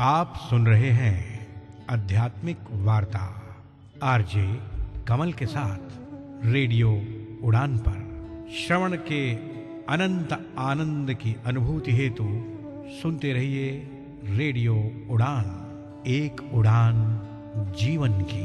आप सुन रहे हैं आध्यात्मिक वार्ता आरजे कमल के साथ रेडियो उड़ान पर। श्रवण के अनंत आनंद की अनुभूति हेतु सुनते रहिए रेडियो उड़ान, एक उड़ान जीवन की।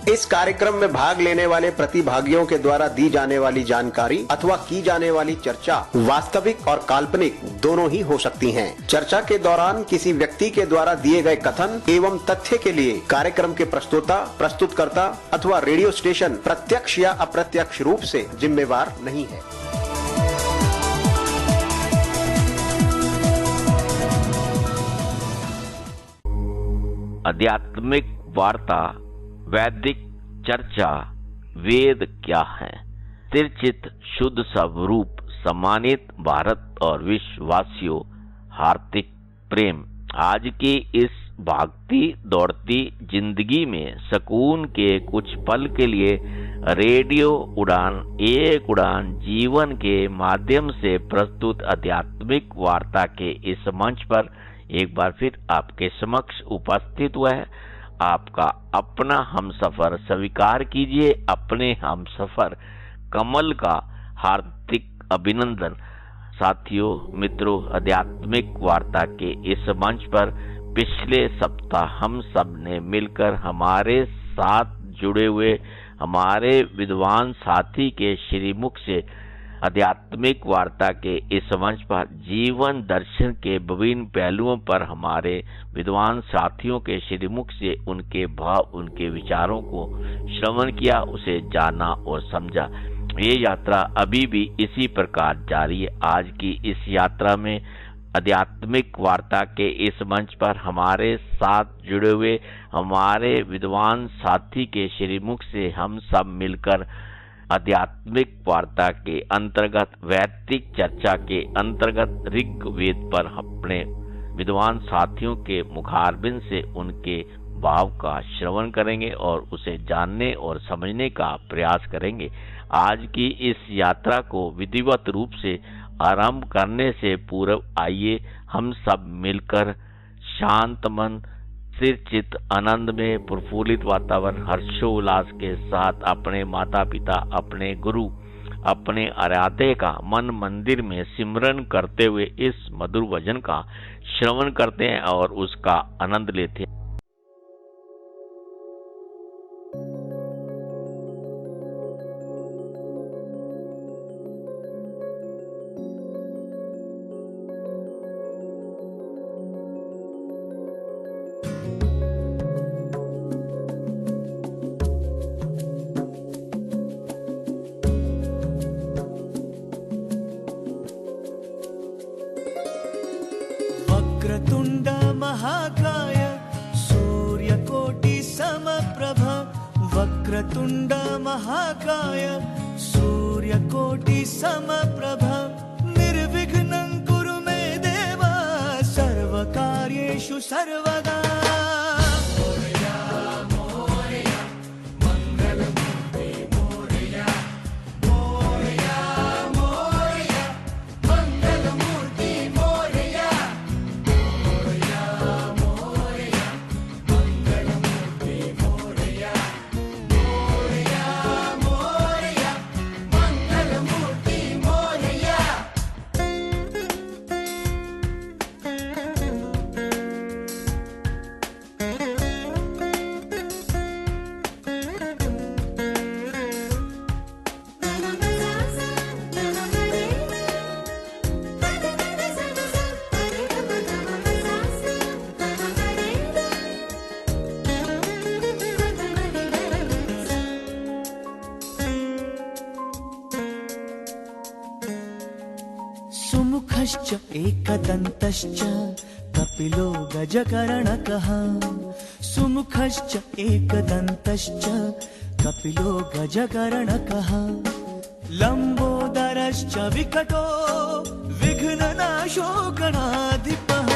इस कार्यक्रम में भाग लेने वाले प्रतिभागियों के द्वारा दी जाने वाली जानकारी अथवा की जाने वाली चर्चा वास्तविक और काल्पनिक दोनों ही हो सकती हैं। चर्चा के दौरान किसी व्यक्ति के द्वारा दिए गए कथन एवं तथ्य के लिए कार्यक्रम के प्रस्तोता, प्रस्तुतकर्ता अथवा रेडियो स्टेशन प्रत्यक्ष या अप्रत्यक्ष रूप से जिम्मेवार नहीं है। आध्यात्मिक वार्ता, वैदिक चर्चा, वेद क्या है, तिरचित शुद्ध स्वरूप सम्मानित भारत और विश्ववासियों, हार्दिक प्रेम। आज की इस भागती दौड़ती जिंदगी में सुकून के कुछ पल के लिए रेडियो उड़ान, एक उड़ान जीवन के माध्यम से प्रस्तुत आध्यात्मिक वार्ता के इस मंच पर एक बार फिर आपके समक्ष उपस्थित हुआ है। आपका अपना हमसफर स्वीकार कीजिए, अपने हमसफर कमल का हार्दिक अभिनंदन। साथियों, मित्रों, आध्यात्मिक वार्ता के इस मंच पर पिछले सप्ताह हम सब ने मिलकर हमारे साथ जुड़े हुए हमारे विद्वान साथी के श्रीमुख से आध्यात्मिक वार्ता के इस मंच पर जीवन दर्शन के विभिन्न पहलुओं पर हमारे विद्वान साथियों के श्रीमुख से उनके भाव, उनके विचारों को श्रवण किया, उसे जाना और समझा। ये यात्रा अभी भी इसी प्रकार जारी है। आज की इस यात्रा में आध्यात्मिक वार्ता के इस मंच पर हमारे साथ जुड़े हुए हमारे विद्वान साथी के श्रीमुख से हम सब मिलकर आध्यात्मिक वार्ता के अंतर्गत, वैदिक चर्चा के अंतर्गत ऋग्वेद पर अपने विद्वान साथियों के मुखारबिंद से उनके भाव का श्रवण करेंगे और उसे जानने और समझने का प्रयास करेंगे। आज की इस यात्रा को विधिवत रूप से आरंभ करने से पूर्व आइए हम सब मिलकर शांत मन, स्थिर चित्त, आनंद में प्रफुल्लित वातावरण, हर्षोल्लास के साथ अपने माता पिता, अपने गुरु, अपने आराध्य का मन मंदिर में सिमरन करते हुए इस मधुर वचन का श्रवण करते हैं और उसका आनंद लेते हैं। वक्रतुंड महाकाय सूर्यकोटि समप्रभ, वक्रतुंड महाकाय सूर्यकोटि समप्रभ, निर्विघ्नं कुरु मे देव सर्वकार्येषु सर्वदा। सुमुखश्च एकदन्तश्च कपिलो गजकर्णकः, सुमुखश्च एकदन्तश्च कपिलो गजकर्णकः, लम्बोदरश्च विकटो विघ्ननाशो गणाधिपः।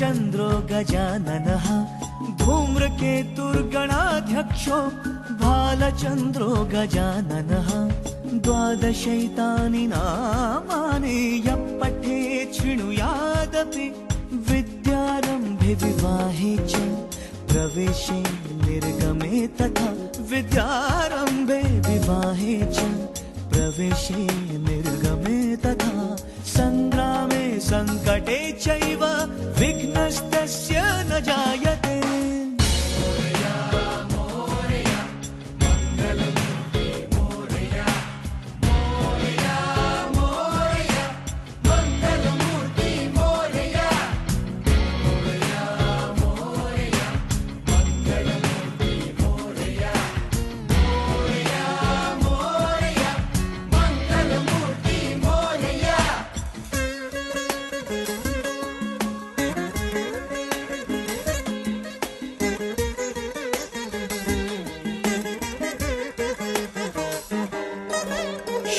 बालचन्द्रो गजाननः धूम्रकेतुर्गणाध्यक्षो बालचन्द्रो गजाननः द्वादशैतानि नामानि यः पठेत् शृणुयादपि विद्यारम्भे विवाहे च प्रवेशे निर्गमे तथा विद्यारम्भे विवाहे च प्रवेशे निर्गमे तथा संग्रामे संकटे चैव विघ्नस्तस्य न जायते।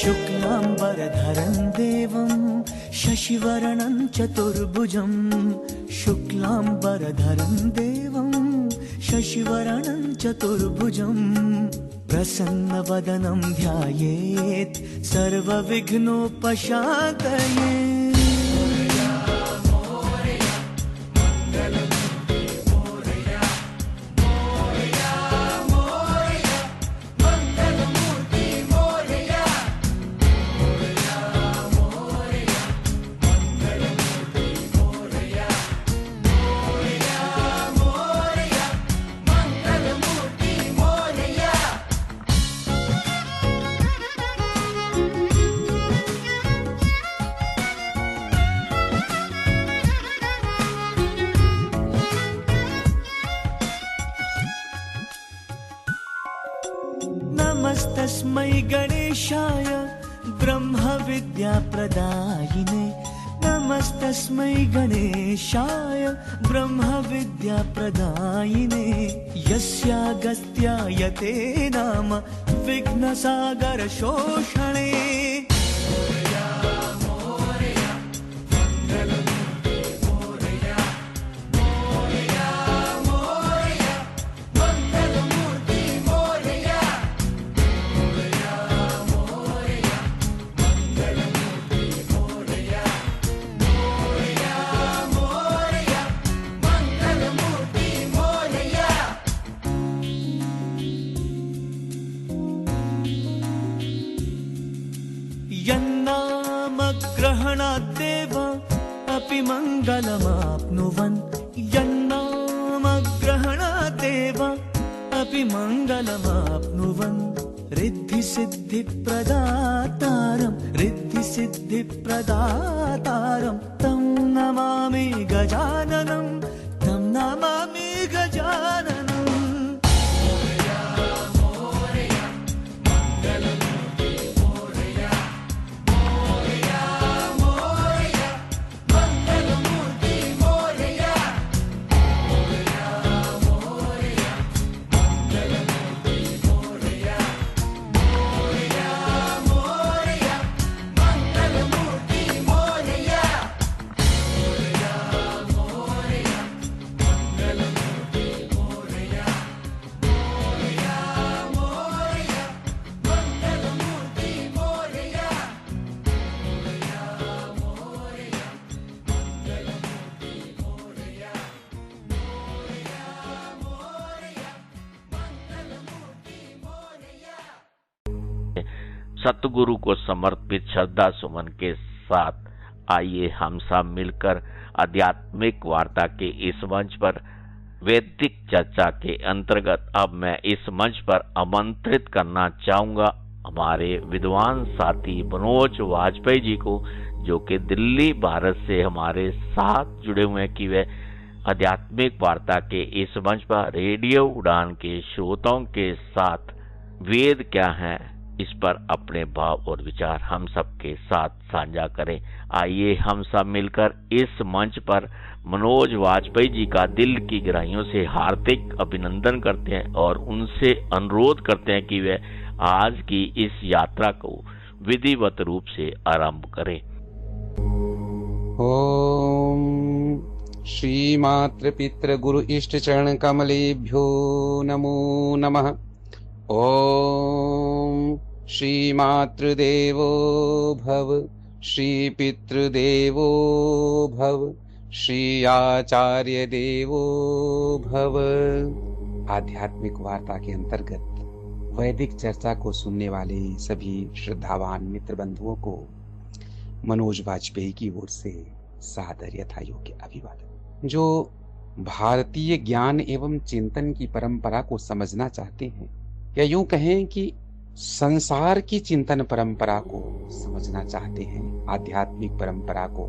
शुक्लाम्बरधरं देवं शशिवर्णं चतुर्भुजं शुक्लाम्बरधरं देवं शशिवर्णं चतुर्भुजं प्रसन्नवदनं ध्यायेत् सर्वविघ्नोपशान्तये। नमस्तस्मै गणेशाय ब्रह्मविद्याप्रदायिने नमस्तस्मै गणेशाय ब्रह्मविद्याप्रदायिने यस्यागस्त्यायते नाम विघ्नसागरशोषणे। यन्नामग्रहणादेव अपि मङ्गलमाप्नुवन् यन्नामग्रहणादेव अपि मङ्गलमाप्नुवन् रिद्धिसिद्धिप्रदातारं रिद्धिसिद्धिप्रदातारं तं नमामि गजाननं तं नमामि गजाननम्। सतगुरु को समर्पित श्रद्धा सुमन के साथ आइए हम सब मिलकर आध्यात्मिक वार्ता के इस मंच पर वैदिक चर्चा के अंतर्गत अब मैं इस मंच पर आमंत्रित करना चाहूंगा हमारे विद्वान साथी मनोज वाजपेयी जी को, जो कि दिल्ली भारत से हमारे साथ जुड़े हुए हैं कि वे आध्यात्मिक वार्ता के इस मंच पर रेडियो उड़ान के श्रोताओं के साथ वेद क्या है इस पर अपने भाव और विचार हम सबके साथ साझा करें। आइए हम सब मिलकर इस मंच पर मनोज वाजपेयी जी का दिल की गहराइयों से हार्दिक अभिनंदन करते हैं और उनसे अनुरोध करते हैं कि वे आज की इस यात्रा को विधिवत रूप से आरंभ करें। ओम श्रीमातृपितृगुरु इष्टचरण कमलेभ्यो नमो नमः। ओम श्रीमातृदेवो भव, श्रीपितृदेवो भव, श्री आचार्य देवो भव। आध्यात्मिक वार्ता के अंतर्गत वैदिक चर्चा को सुनने वाले सभी श्रद्धावान मित्र बंधुओं को मनोज वाजपेयी की ओर से सादर यथा योग्य अभिवादन। जो भारतीय ज्ञान एवं चिंतन की परंपरा को समझना चाहते हैं, या यूं कहें कि संसार की चिंतन परंपरा को समझना चाहते हैं, आध्यात्मिक परंपरा को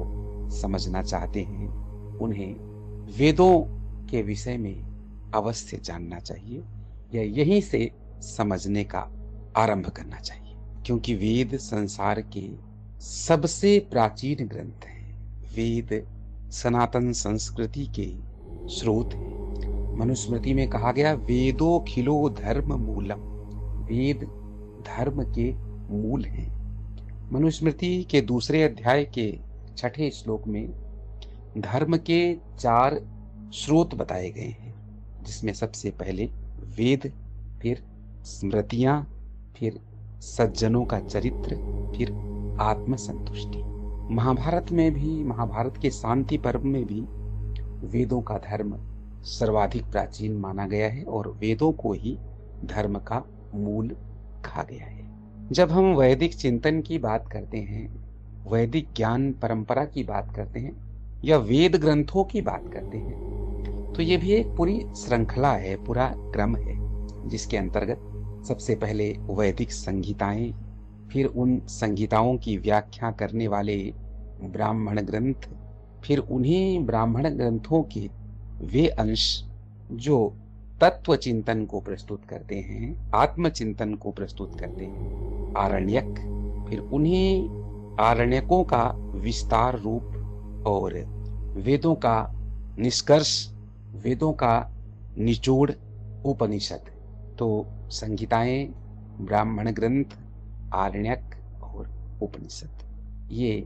समझना चाहते हैं, उन्हें वेदों के विषय में अवश्य जानना चाहिए या यहीं से समझने का आरंभ करना चाहिए, क्योंकि वेद संसार के सबसे प्राचीन ग्रंथ हैं। वेद सनातन संस्कृति के स्रोत हैं। मनुस्मृति में कहा गया, वेदो खिलो धर्म मूलम, वेद धर्म के मूल हैं। मनुस्मृति के दूसरे अध्याय के 6ठे श्लोक में धर्म के 4 स्रोत बताए गए हैं, जिसमें सबसे पहले वेद, फिर स्मृतियां, फिर सज्जनों का चरित्र, फिर आत्मसंतुष्टि। महाभारत में भी, महाभारत के शांति पर्व में भी वेदों का धर्म सर्वाधिक प्राचीन माना गया है और वेदों को ही धर्म का मूल कहा गया है। जब हम वैदिक चिंतन की बात करते हैं, वैदिक ज्ञान परंपरा की बात करते हैं या वेद ग्रंथों की बात करते हैं, तो ये भी एक पूरी श्रृंखला है, पूरा क्रम है, जिसके अंतर्गत सबसे पहले वैदिक संहिताएं, फिर उन संहिताओं की व्याख्या करने वाले ब्राह्मण ग्रंथ, फिर उन्हीं ब्राह्मण ग्रंथों के वे अंश जो तत्व चिंतन को प्रस्तुत करते हैं, आत्मचिंतन को प्रस्तुत करते हैं, आरण्यक, फिर उन्हीं आरण्यकों का विस्तार रूप और वेदों का निष्कर्ष, वेदों का निचोड़ उपनिषद। तो संहिताएं, ब्राह्मण ग्रंथ, आरण्यक और उपनिषद, ये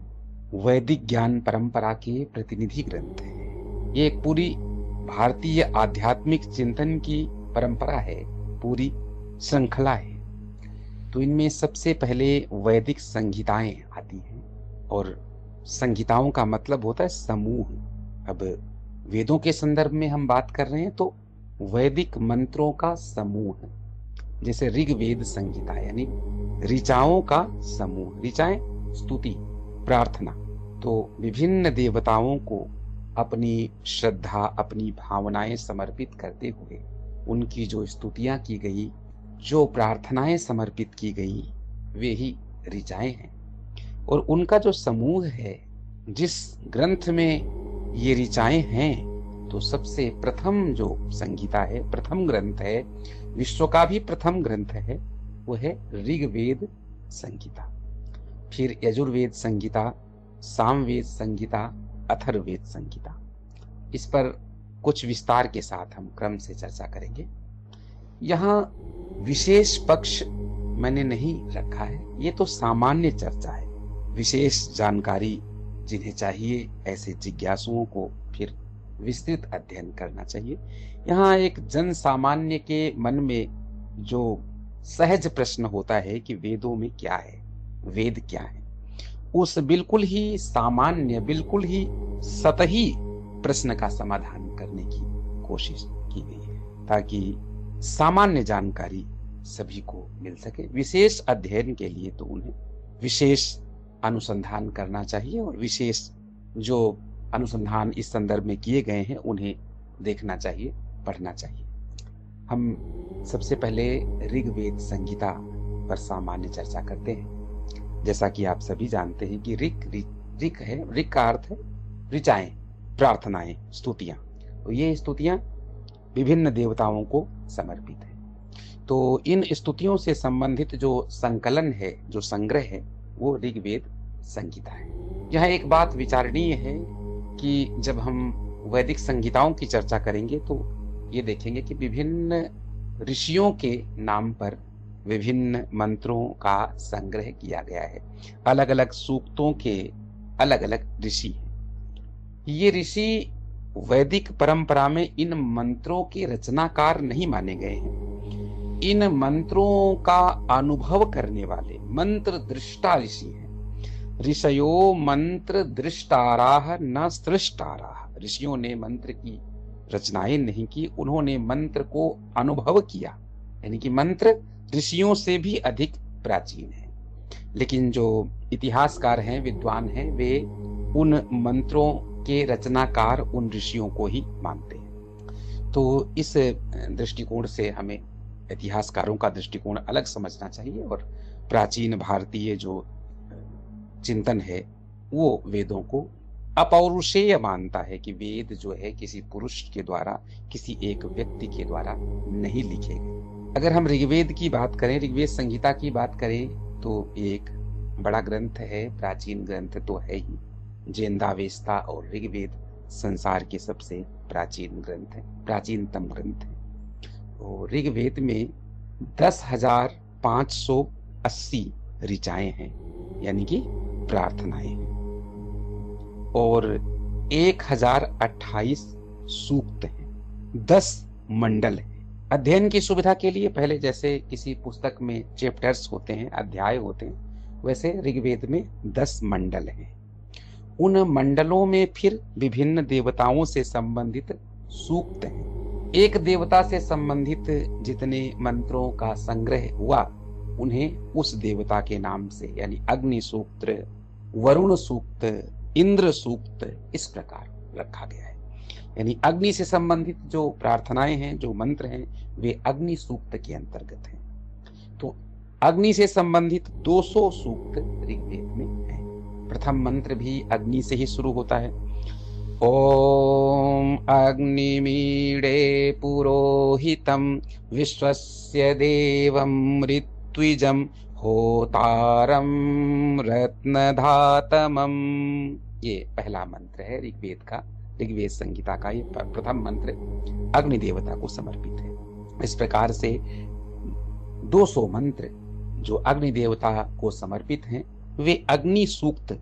वैदिक ज्ञान परंपरा के प्रतिनिधि ग्रंथ हैं। ये एक पूरी भारतीय आध्यात्मिक चिंतन की परंपरा है, पूरी श्रृंखला है। तो इनमें सबसे पहले वैदिक संहिताएं आती हैं, और संहिताओं का मतलब होता है समूह। अब वेदों के संदर्भ में हम बात कर रहे हैं तो वैदिक मंत्रों का समूह, जैसे ऋग्वेद संहिता यानी ऋचाओं का समूह। ऋचाएं स्तुति, प्रार्थना। तो विभिन्न देवताओं को अपनी श्रद्धा, अपनी भावनाएं समर्पित करते हुए उनकी जो स्तुतियां की गई, जो प्रार्थनाएं समर्पित की गई, वे ही ऋचाएं हैं। और उनका जो समूह है, जिस ग्रंथ में ये ऋचाएं हैं, तो सबसे प्रथम जो संहिता है, प्रथम ग्रंथ है, विश्व का भी प्रथम ग्रंथ है, वो है ऋग्वेद संहिता। फिर यजुर्वेद संहिता, सामवेद संहिता, अथर्ववेद संहिता। इस पर कुछ विस्तार के साथ हम क्रम से चर्चा करेंगे। यहाँ विशेष पक्ष मैंने नहीं रखा है, ये तो सामान्य चर्चा है। विशेष जानकारी जिन्हें चाहिए, ऐसे जिज्ञासुओं को फिर विस्तृत अध्ययन करना चाहिए। यहाँ एक जन सामान्य के मन में जो सहज प्रश्न होता है कि वेदों में क्या है, वेद क्या है, उस बिल्कुल ही सामान्य, बिल्कुल ही सतही प्रश्न का समाधान करने की कोशिश की गई है, ताकि सामान्य जानकारी सभी को मिल सके। विशेष अध्ययन के लिए तो उन्हें विशेष अनुसंधान करना चाहिए, और विशेष जो अनुसंधान इस संदर्भ में किए गए हैं उन्हें देखना चाहिए, पढ़ना चाहिए। हम सबसे पहले ऋग्वेद संहिता पर सामान्य चर्चा करते हैं। जैसा कि आप सभी जानते हैं कि ऋक है, ऋक का अर्थ है ऋचाएं, प्रार्थनाएं, स्तुतियां। तो ये स्तुतियां विभिन्न देवताओं को समर्पित है। तो इन स्तुतियों से संबंधित जो संकलन है, जो संग्रह है, वो ऋग्वेद संहिता है। यहाँ एक बात विचारणीय है कि जब हम वैदिक संहिताओं की चर्चा करेंगे तो ये देखेंगे कि विभिन्न ऋषियों के नाम पर विभिन्न मंत्रों का संग्रह किया गया है। अलग अलग सूक्तों के अलग अलग ऋषि हैं। ये ऋषि वैदिक परंपरा में इन मंत्रों के रचनाकार नहीं माने गए हैं। इन मंत्रों का अनुभव करने वाले मंत्र दृष्टा ऋषि हैं। ऋषयो मंत्र दृष्टाराह न सृष्टाराह। ऋषियों ने मंत्र की रचनाएं नहीं की, उन्होंने मंत्र को अनुभव किया, यानी कि मंत्र ऋषियों से भी अधिक प्राचीन है। लेकिन जो इतिहासकार हैं, विद्वान हैं, वे उन मंत्रों के रचनाकार उन ऋषियों को ही मानते हैं। तो इस दृष्टिकोण से हमें इतिहासकारों का दृष्टिकोण अलग समझना चाहिए और प्राचीन भारतीय जो चिंतन है वो वेदों को अपौरुषेय मानता है कि वेद जो है किसी पुरुष के द्वारा, किसी एक व्यक्ति के द्वारा नहीं लिखे गए। अगर हम ऋग्वेद की बात करें, ऋग्वेद संहिता की बात करें, तो एक बड़ा ग्रंथ है, प्राचीन ग्रंथ तो है ही। जेंदावेस्ता और ऋग्वेद संसार के सबसे प्राचीन ग्रंथ है, प्राचीनतम ग्रंथ है। और ऋग्वेद में 10,580 ऋचाएं हैं, यानी कि प्रार्थनाएं हैं, और 1028 सूक्त हैं, 10 मंडल हैं। अध्ययन की सुविधा के लिए पहले जैसे किसी पुस्तक में चैप्टर्स होते हैं, अध्याय होते हैं, वैसे ऋग्वेद में 10 मंडल हैं। उन मंडलों में फिर विभिन्न देवताओं से संबंधित सूक्त हैं। एक देवता से संबंधित जितने मंत्रों का संग्रह हुआ उन्हें उस देवता के नाम से, यानी अग्नि सूक्त, वरुण सूक्त, इंद्र सूक्त, इस प्रकार रखा गया है। यानी अग्नि से संबंधित जो प्रार्थनाएं हैं, जो मंत्र हैं, वे अग्नि सूक्त के अंतर्गत हैं। तो अग्नि से संबंधित 200 सूक्त ऋग्वेद में हैं। प्रथम मंत्र भी अग्नि से ही शुरू होता है। ओम अग्निमीडे पुरोहितम विश्वस्य देवं ऋत्विजं होतारम रत्नधातमम। ये पहला मंत्र है ऋग्वेद का, ऋग्वेद संहिता का ये प्रथम मंत्र अग्नि देवता को समर्पित है। इस प्रकार से 200 मंत्र जो अग्नि देवता को समर्पित हैं वे अग्नि सूक्त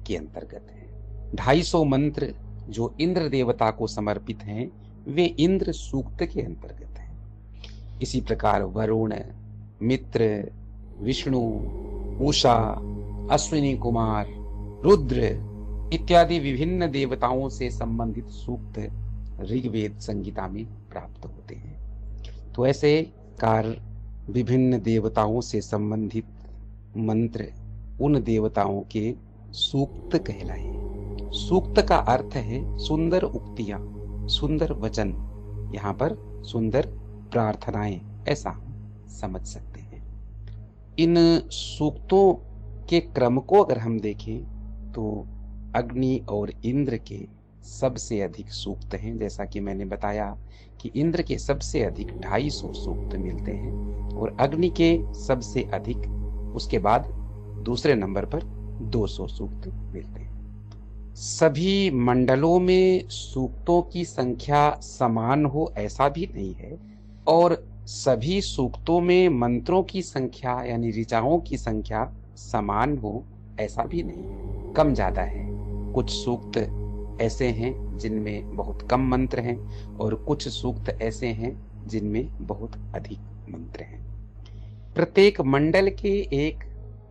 के अंतर्गत हैं। 250 मंत्र जो इंद्र देवता को समर्पित हैं वे इंद्र सूक्त के अंतर्गत हैं। इसी प्रकार वरुण, मित्र, विष्णु, उषा, अश्विनी कुमार, रुद्र इत्यादि विभिन्न देवताओं से संबंधित सूक्त ऋग्वेद संहिता में प्राप्त होते हैं। तो ऐसे कार विभिन्न देवताओं से संबंधित मंत्र उन देवताओं के सूक्त कहलाए। सूक्त का अर्थ है सुंदर उक्तियां, सुंदर वचन, यहाँ पर सुंदर प्रार्थनाएं, ऐसा हम समझ सकते हैं। इन सूक्तों के क्रम को अगर हम देखें तो अग्नि और इंद्र के सबसे अधिक सूक्त हैं। जैसा कि मैंने बताया कि इंद्र के सबसे अधिक 250 सूक्त मिलते हैं और अग्नि के सबसे अधिक, उसके बाद दूसरे नंबर पर 200 सूक्त मिलते हैं। सभी मंडलों में सूक्तों की संख्या समान हो ऐसा भी नहीं है, और सभी सूक्तों में मंत्रों की संख्या यानी ऋचाओं की संख्या समान हो ऐसा भी नहीं है, कम ज्यादा है। कुछ सूक्त ऐसे हैं जिनमें बहुत कम मंत्र हैं और कुछ सूक्त ऐसे हैं जिनमें बहुत अधिक मंत्र हैं। प्रत्येक मंडल के एक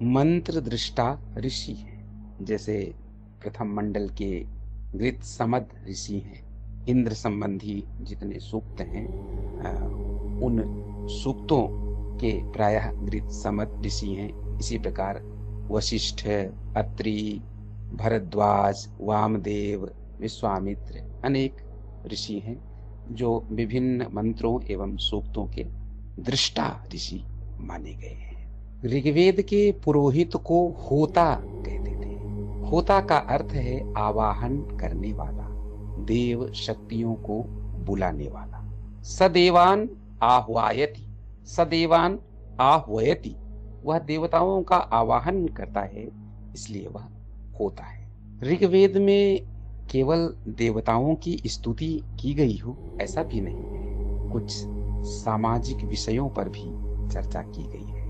मंत्र दृष्टा ऋषि हैं। जैसे प्रथम मंडल के गृत समद ऋषि हैं। इंद्र संबंधी जितने सूक्त हैं उन सूक्तों के प्रायः गृत समद ऋषि हैं। इसी प्रकार वशिष्ठ, अत्रि, भरद्वाज, वामदेव, विश्वामित्र अनेक ऋषि हैं जो विभिन्न मंत्रों एवं सूक्तों के दृष्टा ऋषि माने गए हैं। ऋग्वेद के पुरोहित को होता कहते थे। होता का अर्थ है आवाहन करने वाला, देव शक्तियों को बुलाने वाला। सदेवान आह्वायति, सदेवान आह्वयति, वह देवताओं का आवाहन करता है, इसलिए वह होता है। ऋग्वेद में केवल देवताओं की स्तुति की गई हो ऐसा भी नहीं है, कुछ सामाजिक विषयों पर भी चर्चा की गई है।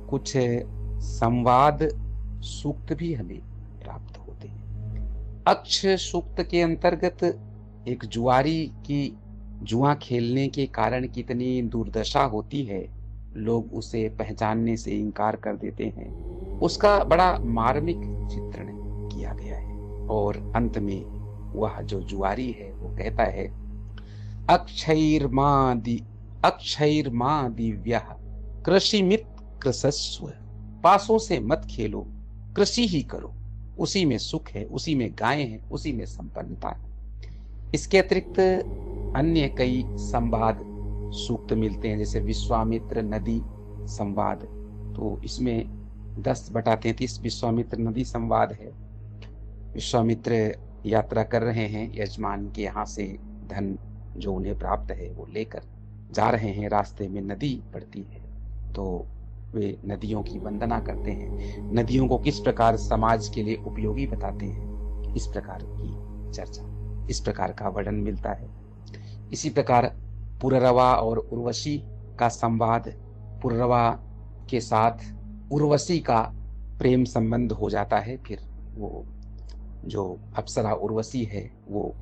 कुछ संवाद सूक्त भी हमें प्राप्त होते हैं। अक्ष सूक्त के अंतर्गत एक जुआरी की जुआ खेलने के कारण कितनी दुर्दशा होती है, लोग उसे पहचानने से इनकार कर देते हैं, उसका बड़ा मार्मिक चित्रण किया गया है। और अंत में वह जो जुआरी है वो कहता है, अक्षैर्मा दिव्यः कृषिमित कृषस्व। पासों से मत खेलो, कृषि ही करो, उसी में सुख है, उसी में गायें हैं, उसी में संपन्नता है। इसके अतिरिक्त अन्य कई संवाद सूक्त मिलते हैं, जैसे विश्वामित्र नदी संवाद, तो इसमें 10/33 विश्वामित्र नदी संवाद है। विश्वामित्र यात्रा कर रहे हैं, यजमान के यहाँ से धन जो उन्हें प्राप्त है वो लेकर जा रहे हैं, रास्ते में नदी पड़ती है तो वे नदियों की वंदना करते हैं, नदियों को किस प्रकार समाज के लिए उपयोगी बताते हैं, इस प्रकार की चर्चा, इस प्रकार का वर्णन मिलता है। इसी प्रकार पुररवा और उर्वशी का संवाद, पुररवा के साथ उर्वशी का प्रेम संबंध हो जाता है। फिर वो जो अप्सरा उर्वशी है वो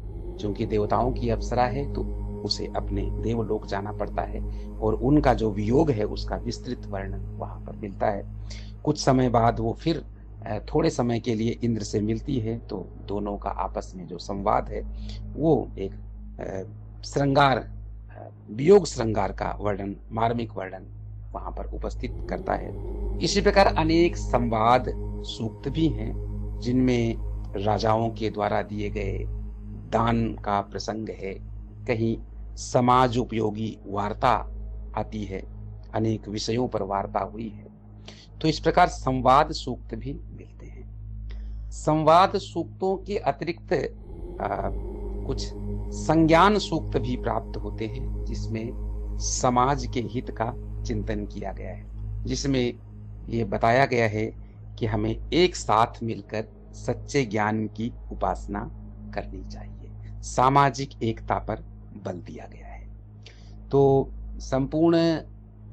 चूंकि देवताओं की अप्सरा है तो उसे अपने देवलोक जाना पड़ता है, और उनका जो वियोग है उसका विस्तृत वर्णन वहां पर मिलता है। कुछ समय बाद वो फिर थोड़े समय के लिए इंद्र से मिलती है, तो दोनों का आपस में जो संवाद है वो एक श्रृंगार, वियोग श्रृंगार का वर्णन, मार्मिक वर्णन वहां पर उपस्थित करता है। इसी प्रकार अनेक संवाद सूक्त भी हैं जिनमें राजाओं के द्वारा दिए गए दान का प्रसंग है, कहीं समाज उपयोगी वार्ता आती है, अनेक विषयों पर वार्ता हुई है, तो इस प्रकार संवाद सूक्त भी मिलते हैं। संवाद सूक्तों के अतिरिक्त कुछ संज्ञान सूक्त भी प्राप्त होते हैं, जिसमें समाज के हित का चिंतन किया गया है, जिसमें ये बताया गया है कि हमें एक साथ मिलकर सच्चे ज्ञान की उपासना करनी चाहिए, सामाजिक एकता पर बल दिया गया है। तो संपूर्ण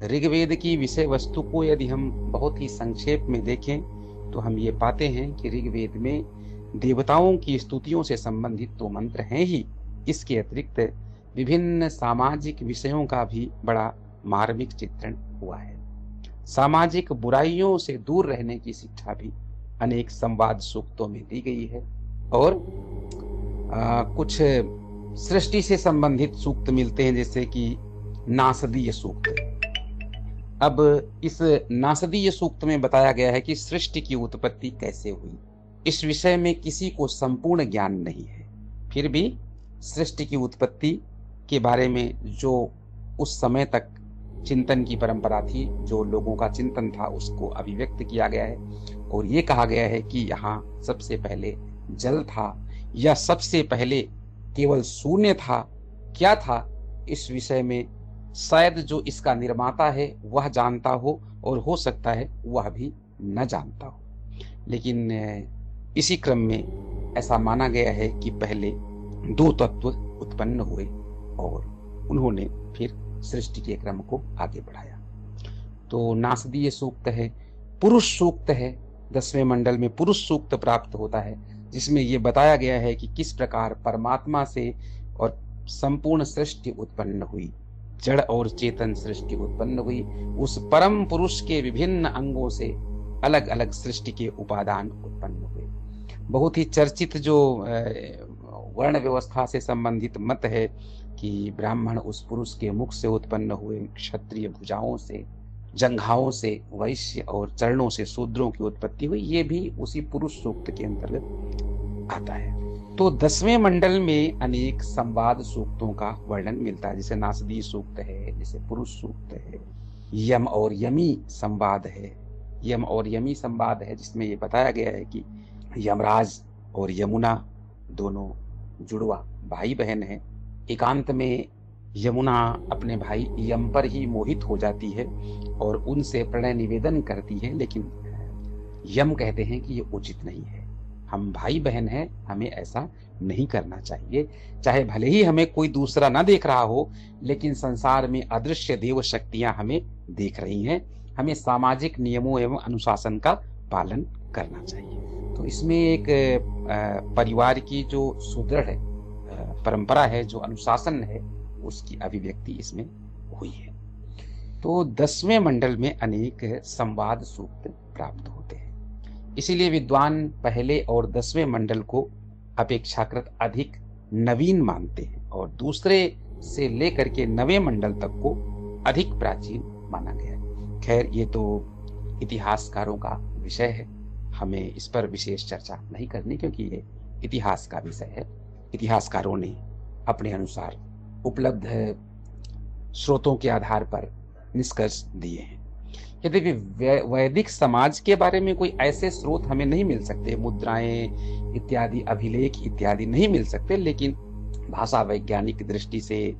ऋग्वेद की विषय वस्तु को यदि हम बहुत ही संक्षेप में देखें तो हम ये पाते हैं कि ऋग्वेद में देवताओं की स्तुतियों से संबंधित तो मंत्र हैं ही, इसके अतिरिक्त विभिन्न सामाजिक विषयों का भी बड़ा मार्मिक चित्रण हुआ है। सामाजिक बुराइयों से दूर रहने की शिक्षा भी अनेक संवाद सूक्तों में दी गई है, और कुछ सृष्टि से संबंधित सूक्त मिलते हैं, जैसे कि नासदीय सूक्त। अब इस नासदीय सूक्त में बताया गया है कि सृष्टि की उत्पत्ति कैसे हुई। इस विषय में किसी को संपूर्ण ज्ञान नहीं है, फिर भी सृष्टि की उत्पत्ति के बारे में जो उस समय तक चिंतन की परंपरा थी, जो लोगों का चिंतन था, उसको अभिव्यक्त किया गया है। और ये कहा गया है कि यहाँ सबसे पहले जल था या सबसे पहले केवल शून्य था, क्या था, इस विषय में शायद जो इसका निर्माता है वह जानता हो, और हो सकता है वह भी न जानता हो। लेकिन इसी क्रम में ऐसा माना गया है कि पहले 2 तत्व उत्पन्न हुए और उन्होंने फिर सृष्टि के क्रम को आगे बढ़ाया। तो नासदीय सूक्त है। पुरुष सूक्त है, 10वें मंडल में पुरुष सूक्त प्राप्त होता है, जिसमें यह बताया गया है कि किस प्रकार परमात्मा से और संपूर्ण सृष्टि उत्पन्न हुई, जड़ और चेतन सृष्टि उत्पन्न हुई। उस परम पुरुष के विभिन्न अंगों से अलग अलग सृष्टि के उपादान उत्पन्न हुए। बहुत ही चर्चित जो वर्ण व्यवस्था से संबंधित मत है कि ब्राह्मण उस पुरुष के मुख से उत्पन्न हुए, क्षत्रिय भुजाओं से, जंघाओं से वैश्य और चरणों से शूद्रों की उत्पत्ति हुई, ये भी उसी पुरुष सूक्त के अंतर्गत आता है। तो 10वें मंडल में अनेक संवाद सूक्तों का वर्णन मिलता है, जैसे नासदी सूक्त है, जैसे पुरुष सूक्त है, यम और यमी संवाद है। यम और यमी संवाद है जिसमें ये बताया गया है कि यमराज और यमुना दोनों जुड़वा भाई बहन हैं। एकांत में यमुना अपने भाई यम पर ही मोहित हो जाती है और उनसे प्रणय निवेदन करती है, लेकिन यम कहते हैं कि ये उचित नहीं है, हम भाई बहन हैं, हमें ऐसा नहीं करना चाहिए। चाहे भले ही हमें कोई दूसरा ना देख रहा हो, लेकिन संसार में अदृश्य देव शक्तियां हमें देख रही हैं, हमें सामाजिक नियमों एवं अनुशासन का पालन करना चाहिए। तो इसमें एक परिवार की जो सुदृढ़ परंपरा है, जो अनुशासन है, उसकी अभिव्यक्ति इसमें हुई है। तो 10वें मंडल में अनेक संवाद सूक्त प्राप्त होते हैं। इसीलिए विद्वान पहले और 10वें मंडल को अपेक्षाकृत अधिक नवीन मानते हैं और दूसरे से लेकर के 9वें मंडल तक को अधिक प्राचीन माना गया है। खैर, ये तो इतिहासकारों का विषय है, हमें इस पर विशेष चर्चा नहीं करनी, क्योंकि ये इतिहास का विषय है। इतिहासकारों ने अपने अनुसार उपलब्ध स्रोतों के आधार पर निष्कर्ष दिए हैं। यद्यपि वैदिक समाज के बारे में कोई ऐसे स्रोत हमें नहीं मिल सकते, मुद्राएं इत्यादि, अभिलेख इत्यादि नहीं मिल सकते, लेकिन भाषा वैज्ञानिक दृष्टि से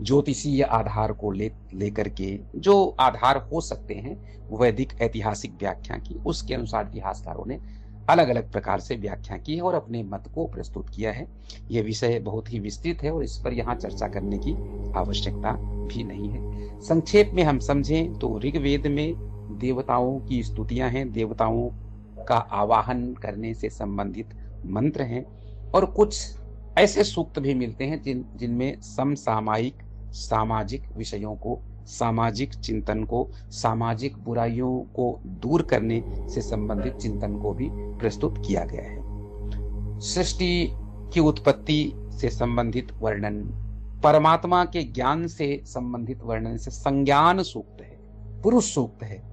ज्योतिषीय आधार को लेकर के जो आधार हो सकते हैं वैदिक ऐतिहासिक व्याख्या की, उसके अनुसार इतिहासकारों ने अलग अलग प्रकार से व्याख्या की है और अपने मत को प्रस्तुत किया है। यह विषय बहुत ही विस्तृत है और इस पर यहाँ चर्चा करने की आवश्यकता भी नहीं है। संक्षेप में हम समझें तो ऋग्वेद में देवताओं की स्तुतियां हैं, देवताओं का आवाहन करने से संबंधित मंत्र हैं और कुछ ऐसे सूक्त भी मिलते हैं जिनमें समसामयिक सामाजिक विषयों को, सामाजिक चिंतन को, सामाजिक बुराइयों को दूर करने से संबंधित चिंतन को भी प्रस्तुत किया गया है। सृष्टि की उत्पत्ति से संबंधित वर्णन, परमात्मा के ज्ञान से संबंधित वर्णन से संज्ञान सूक्त है, पुरुष सूक्त है।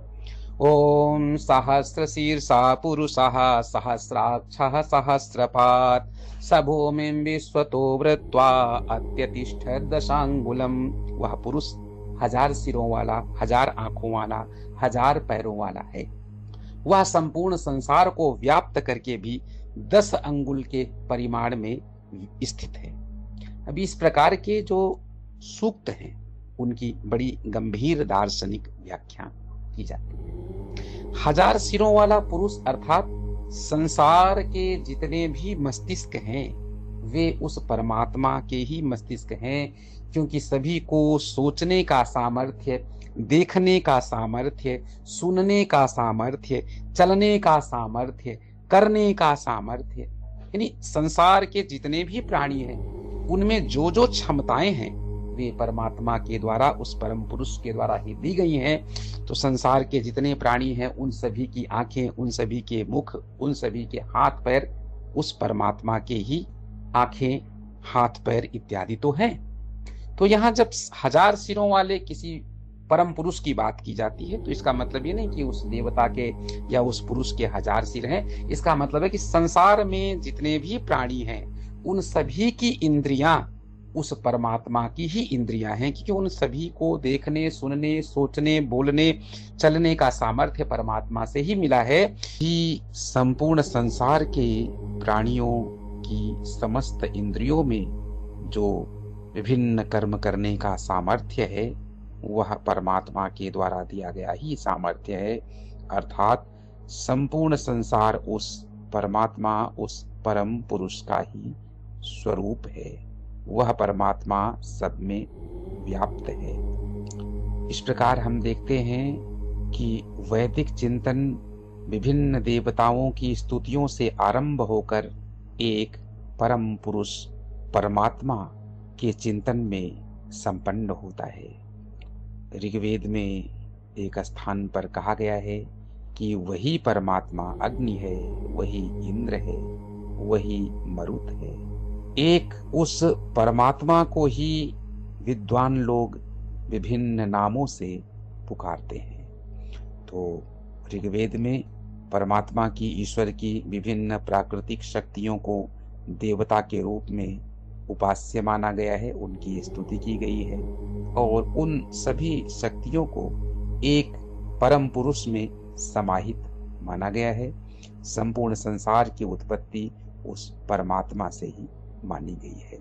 ओम सहस्रशीर्षा पुरुषः सहस्राक्षः सहस्रपात् स भूमिं विश्वतो वृत्वा अत्यतिष्ठत् दशांगुलम। वह पुरुष 1000 सिरों वाला, 1000 आंखों वाला, 1000 पैरों वाला है। वह संपूर्ण संसार को व्याप्त करके भी 10 अंगुल के परिमाण में स्थित है। अभी इस प्रकार के जो सूक्त हैं उनकी बड़ी गंभीर दार्शनिक व्याख्या की जाती है। 1000 सिरों वाला पुरुष अर्थात संसार के जितने भी मस्तिष्क हैं वे उस परमात्मा के ही मस्तिष्क हैं, क्योंकि सभी को सोचने का सामर्थ्य, देखने का सामर्थ्य, सुनने का सामर्थ्य, चलने का सामर्थ्य, करने का सामर्थ्य, यानी संसार के जितने भी प्राणी हैं उनमें जो जो क्षमताएं हैं वे परमात्मा के द्वारा, उस परम पुरुष के द्वारा ही दी गई हैं। तो संसार के जितने प्राणी हैं उन सभी की आंखें, उन सभी के मुख, उन सभी के हाथ पैर उस परमात्मा के ही आंखें, हाथ पैर इत्यादि तो हैं। तो यहाँ जब 1000 सिरों वाले किसी परम पुरुष की बात की जाती है तो इसका मतलब ये नहीं कि उस देवता के या उस पुरुष के 1000 सिर हैं। इसका मतलब है कि संसार में जितने भी प्राणी हैं उन सभी की इंद्रियां उस परमात्मा की ही इंद्रियां हैं, क्योंकि उन सभी को देखने, सुनने, सोचने, बोलने, चलने का सामर्थ्य परमात्मा से ही मिला है। कि संपूर्ण संसार के प्राणियों की समस्त इंद्रियों में जो विभिन्न कर्म करने का सामर्थ्य है वह परमात्मा के द्वारा दिया गया ही सामर्थ्य है। अर्थात संपूर्ण संसार उस परमात्मा, उस परम पुरुष का ही स्वरूप है। वह परमात्मा सब में व्याप्त है। इस प्रकार हम देखते हैं कि वैदिक चिंतन विभिन्न देवताओं की स्तुतियों से आरंभ होकर एक परम पुरुष परमात्मा के चिंतन में संपन्न होता है। ऋग्वेद में एक स्थान पर कहा गया है कि वही परमात्मा अग्नि है, वही इंद्र है, वही मरुत है। एक उस परमात्मा को ही विद्वान लोग विभिन्न नामों से पुकारते हैं। तो ऋग्वेद में परमात्मा की, ईश्वर की विभिन्न प्राकृतिक शक्तियों को देवता के रूप में उपास्य माना गया है, उनकी स्तुति की गई है और उन सभी शक्तियों को एक परम पुरुष में समाहित माना गया है। संपूर्ण संसार की उत्पत्ति उस परमात्मा से ही मानी गई है।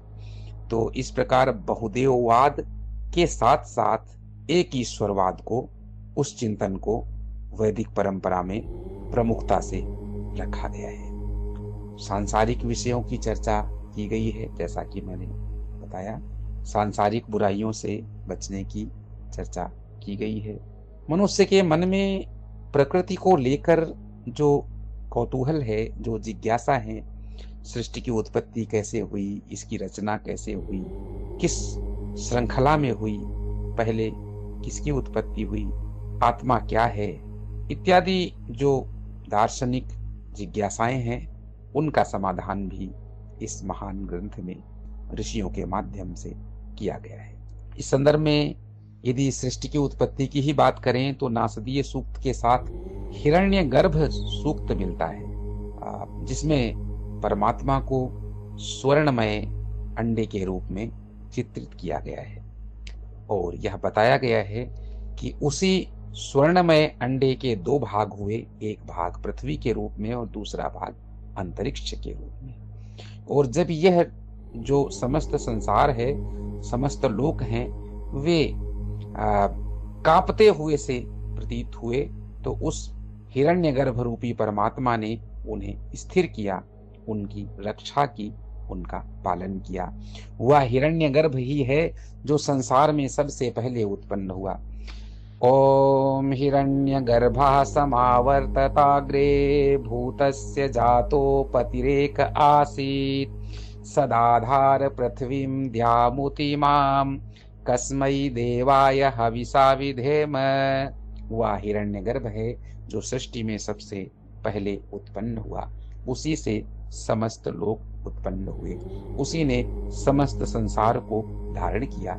तो इस प्रकार बहुदेववाद के साथ साथ एक ईश्वरवाद को, उस चिंतन को वैदिक परंपरा में प्रमुखता से रखा गया है। सांसारिक विषयों की चर्चा की गई है, जैसा कि मैंने बताया। सांसारिक बुराइयों से बचने की चर्चा की गई है। मनुष्य के मन में प्रकृति को लेकर जो कौतूहल है, जो जिज्ञासा है, सृष्टि की उत्पत्ति कैसे हुई, इसकी रचना कैसे हुई, किस श्रृंखला में हुई, पहले किसकी उत्पत्ति हुई, आत्मा क्या है, इत्यादि जो दार्शनिक जिज्ञासाएं हैं उनका समाधान भी इस महान ग्रंथ में ऋषियों के माध्यम से किया गया है। इस संदर्भ में यदि सृष्टि की उत्पत्ति की ही बात करें तो नासदीय सूक्त के साथ हिरण्यगर्भ सूक्त मिलता है, जिसमें परमात्मा को स्वर्णमय अंडे के रूप में चित्रित किया गया है और यह बताया गया है कि उसी स्वर्णमय अंडे के दो भाग हुए, एक भाग पृथ्वी के रूप में और दूसरा भाग अंतरिक्ष के रूप में। और जब यह जो समस्त संसार है, समस्त लोक हैं, वे कांपते हुए से प्रतीत हुए तो उस हिरण्यगर्भ रूपी परमात्मा ने उन्हें स्थिर किया, उनकी रक्षा की, उनका पालन किया। वह हिरण्यगर्भ ही है जो संसार में सबसे पहले उत्पन्न हुआ। ओम हिरण्यगर्भः समावर्तताग्रे भूतस्य जातोपतिरेक आसीत् सदाधार पृथ्वीं द्यामुतिमां कस्मै देवाय हविषा विधेम। वह हिरण्यगर्भ है जो सृष्टि में सबसे पहले उत्पन्न हुआ, उसी से समस्त लोक उत्पन्न हुए, उसी ने समस्त संसार को धारण किया।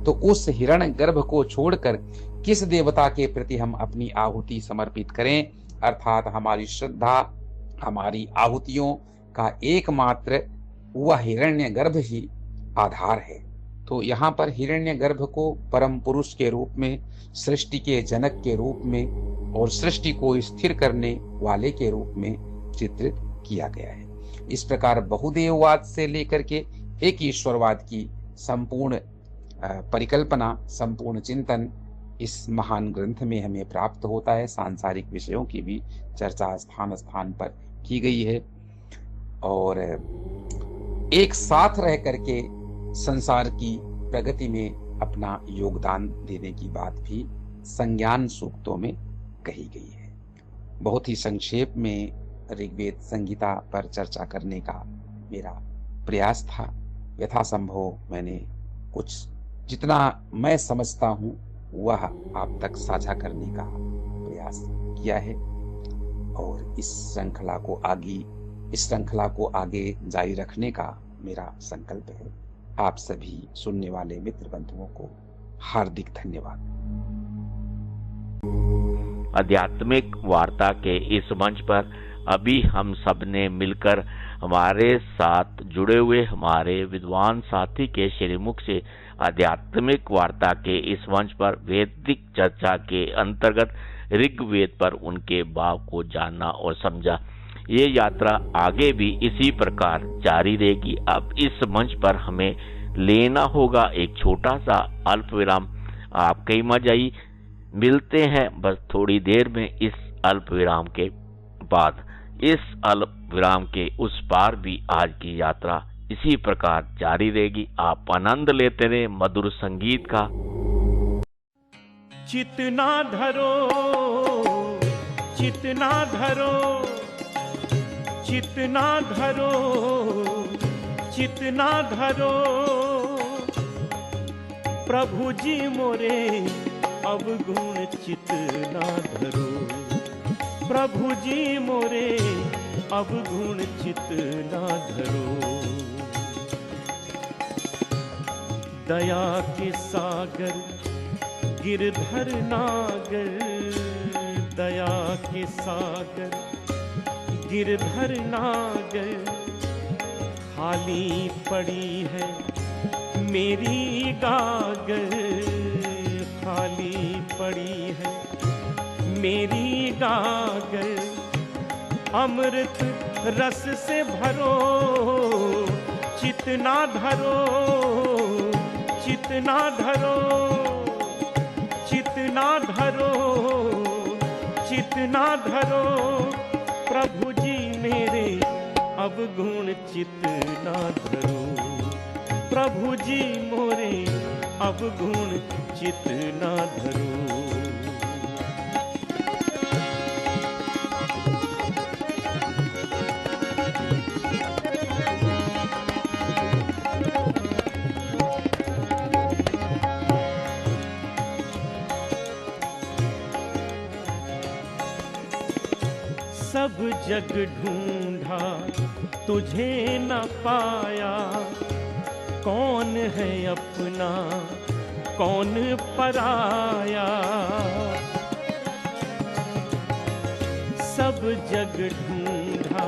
तो उस हिरण्यगर्भ को छोड़कर किस देवता के प्रति हम अपनी आहुति समर्पित करें, अर्थात हमारी श्रद्धा, हमारी आहुतियों का एकमात्र वह हिरण्यगर्भ ही आधार है। तो यहाँ पर हिरण्यगर्भ को परम पुरुष के रूप में, सृष्टि के जनक के रूप में और सृष्टि को स्थिर करने वाले के रूप में चित्रित किया गया है। इस प्रकार बहुदेववाद से लेकर के एक ईश्वरवाद की संपूर्ण परिकल्पना, संपूर्ण चिंतन इस महान ग्रंथ में हमें प्राप्त होता है। सांसारिक विषयों की भी चर्चा स्थान स्थान पर की गई है और एक साथ रह करके संसार की प्रगति में अपना योगदान देने की बात भी संज्ञान सूक्तों में कही गई है। बहुत ही संक्षेप में ऋग्वेद संहिता पर चर्चा करने का मेरा प्रयास था। यथासंभव मैंने कुछ जितना मैं समझता हूँ वह आप तक साझा करने का प्रयास किया है और इस श्रृंखला को आगे जारी रखने का मेरा संकल्प है। आप सभी सुनने वाले मित्र बंधुओं को हार्दिक धन्यवाद। आध्यात्मिक वार्ता के इस मंच पर अभी हम सब ने मिलकर हमारे साथ जुड़े हुए हमारे विद्वान साथी के श्रीमुख से आध्यात्मिक वार्ता के इस मंच पर वैदिक चर्चा के अंतर्गत ऋग्वेद पर उनके भाव को जाना और समझा। ये यात्रा आगे भी इसी प्रकार जारी रहेगी। अब इस मंच पर हमें लेना होगा एक छोटा सा अल्प विराम। आप कहीं मत जाइए, मिलते हैं बस थोड़ी देर में इस अल्प विराम के बाद। इस अल्प विराम के उस पार भी आज की यात्रा इसी प्रकार जारी रहेगी। आप आनंद लेते रहे मधुर संगीत का। चितना धरो, चितना धरो, चितना धरो, चितना धरो, प्रभु जी मोरे अवगुण चितना धरो, प्रभु जी मोरे अवगुण चितना धरो। दया के सागर गिरधर नागर, दया के सागर गिरधर नागर, खाली पड़ी है मेरी गागर, खाली पड़ी है मेरी गागर। अमृत रस से भरो, चितना धरो, चितना धरो, चितना धरो, चितना धरो, प्रभु जी मेरे अवगुण चितना धरो, प्रभु जी मोरे अवगुण चितना धरो। जग ढूंढा तुझे न पाया, कौन है अपना कौन पराया। सब जग ढूंढा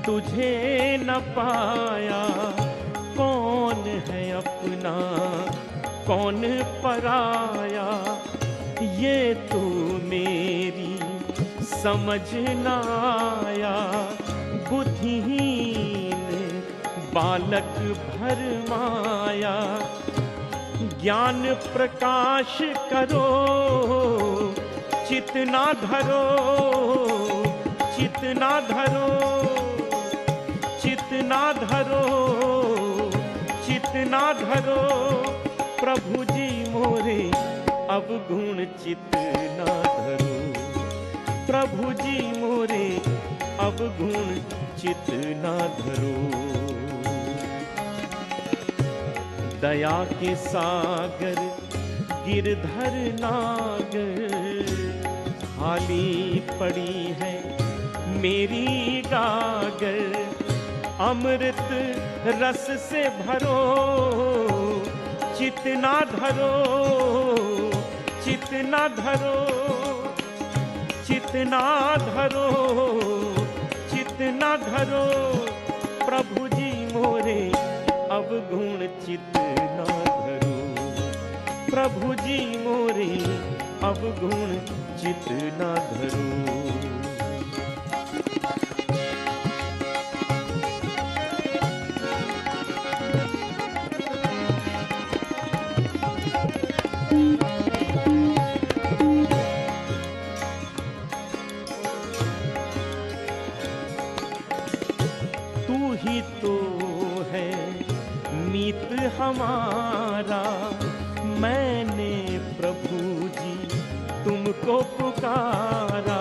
तुझे न पाया, कौन है अपना कौन पराया। ये तो मेरी समझ न आया, बुद्धिहीन बालक भरमाया। ज्ञान प्रकाश करो चितना धरो, चितना धरो, चितना धरो, चितना धरो। प्रभु जी मोरे अवगुण चितना धरो, प्रभु जी मोरे अवगुण चितना धरो। दया के सागर गिरधर नागर, खाली पड़ी है मेरी गागर। अमृत रस से भरो चितना धरो, चितना धरो, चितना धरो, चितना धरो। प्रभु जी मोरे अवगुण चितना धरो, प्रभु जी मोरे अवगुण चितना धरो। तू ही तो है मीत हमारा, मैंने प्रभु जी तुमको पुकारा।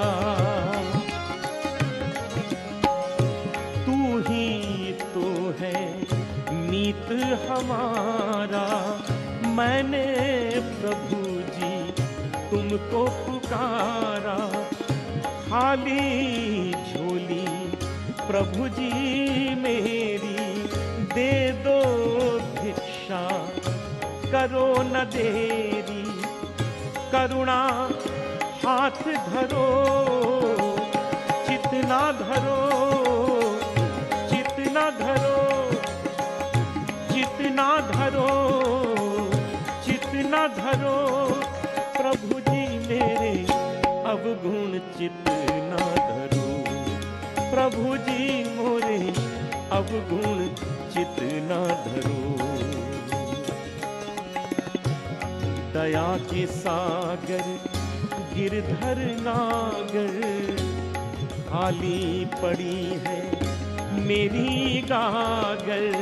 तू ही तो है मीत हमारा, मैंने प्रभु जी तुमको पुकारा। खाली झोली प्रभु जी मेरी, दे दो भिक्षा करो न देरी। करुणा हाथ धरो चितना धरो, चितना धरो, चितना धरो, चितना धरो। प्रभु जी मेरे अवगुण चितना धरो, प्रभु जी मोरे अवगुण चितना धरो। दया के सागर गिरधर नागर, खाली पड़ी है मेरी गागर।